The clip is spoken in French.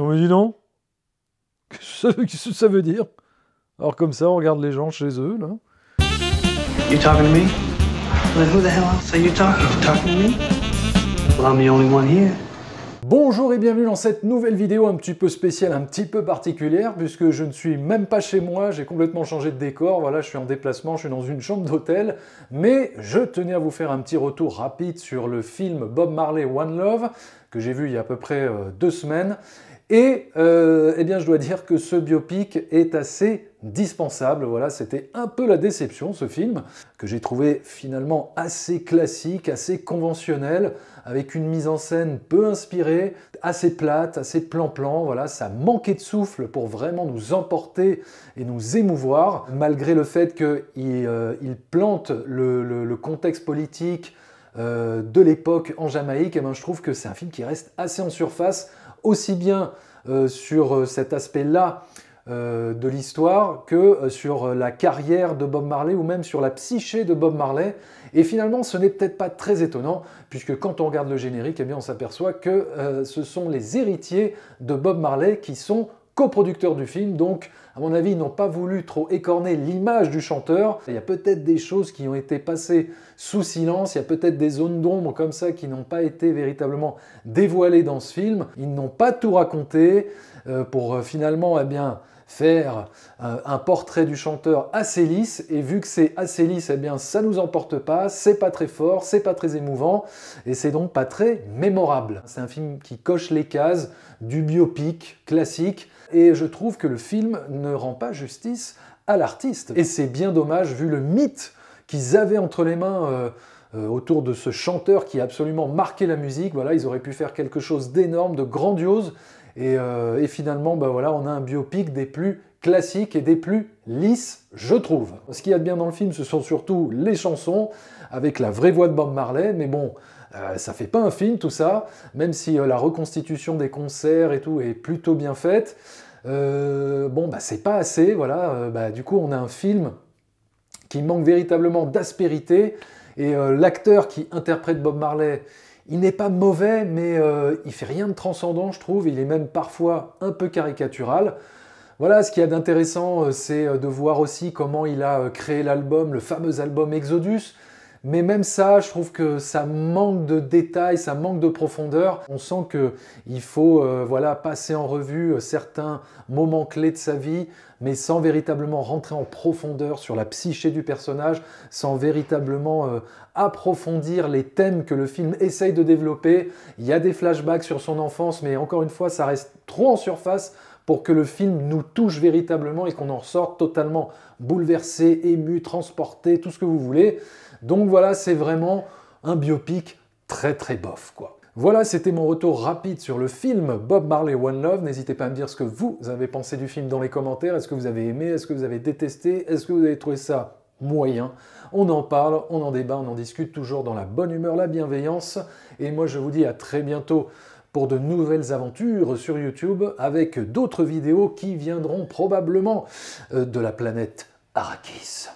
Non mais dis donc, qu'est-ce que ça veut dire? Alors comme ça, on regarde les gens chez eux, là. You talking to me? Well, who the hell else are you talking to? Talking to me? Well, I'm the only one here. Bonjour et bienvenue dans cette nouvelle vidéo un petit peu spéciale, un petit peu particulière, puisque je ne suis même pas chez moi, j'ai complètement changé de décor, voilà, je suis en déplacement, je suis dans une chambre d'hôtel, mais je tenais à vous faire un petit retour rapide sur le film Bob Marley One Love, que j'ai vu il y a à peu près 2 semaines, et eh bien je dois dire que ce biopic est assez dispensable, voilà, c'était un peu la déception ce film, que j'ai trouvé finalement assez classique, assez conventionnel, avec une mise en scène peu inspirée, assez plate, assez plan-plan, voilà, ça manquait de souffle pour vraiment nous emporter et nous émouvoir, malgré le fait qu'il plante le contexte politique de l'époque en Jamaïque, et ben, je trouve que c'est un film qui reste assez en surface, aussi bien sur cet aspect-là de l'histoire que sur la carrière de Bob Marley ou même sur la psyché de Bob Marley. Et finalement, ce n'est peut-être pas très étonnant, puisque quand on regarde le générique, eh bien, on s'aperçoit que ce sont les héritiers de Bob Marley qui sont coproducteurs du film, donc à mon avis, ils n'ont pas voulu trop écorner l'image du chanteur. Il y a peut-être des choses qui ont été passées sous silence, il y a peut-être des zones d'ombre comme ça qui n'ont pas été véritablement dévoilées dans ce film. Ils n'ont pas tout raconté pour finalement, eh bien, faire un portrait du chanteur assez lisse, et vu que c'est assez lisse, eh bien ça nous emporte pas, c'est pas très fort, c'est pas très émouvant, et c'est donc pas très mémorable. C'est un film qui coche les cases du biopic classique, et je trouve que le film ne rend pas justice à l'artiste. Et c'est bien dommage vu le mythe qu'ils avaient entre les mains autour de ce chanteur qui a absolument marqué la musique. Voilà, ils auraient pu faire quelque chose d'énorme, de grandiose, et finalement, bah voilà, on a un biopic des plus classiques et des plus lisses, je trouve. Ce qu'il y a de bien dans le film, ce sont surtout les chansons, avec la vraie voix de Bob Marley, mais bon, ça fait pas un film tout ça, même si la reconstitution des concerts et tout est plutôt bien faite. Bon, bah c'est pas assez, voilà, bah, du coup on a un film qui manque véritablement d'aspérité, et l'acteur qui interprète Bob Marley, il n'est pas mauvais, mais il fait rien de transcendant, je trouve. Il est même parfois un peu caricatural. Voilà, ce qu'il y a d'intéressant, c'est de voir aussi comment il a créé l'album, le fameux album Exodus. Mais même ça, je trouve que ça manque de détails, ça manque de profondeur. On sent qu'il faut voilà, passer en revue certains moments clés de sa vie, mais sans véritablement rentrer en profondeur sur la psyché du personnage, sans véritablement approfondir les thèmes que le film essaye de développer. Il y a des flashbacks sur son enfance, mais encore une fois, ça reste trop en surface pour que le film nous touche véritablement et qu'on en ressorte totalement bouleversé, ému, transporté, tout ce que vous voulez. Donc voilà, c'est vraiment un biopic très très bof, quoi. Voilà, c'était mon retour rapide sur le film Bob Marley One Love. N'hésitez pas à me dire ce que vous avez pensé du film dans les commentaires. Est-ce que vous avez aimé? Est-ce que vous avez détesté? Est-ce que vous avez trouvé ça moyen? On en parle, on en débat, on en discute toujours dans la bonne humeur, la bienveillance. Et moi, je vous dis à très bientôt pour de nouvelles aventures sur YouTube avec d'autres vidéos qui viendront probablement de la planète Arrakis.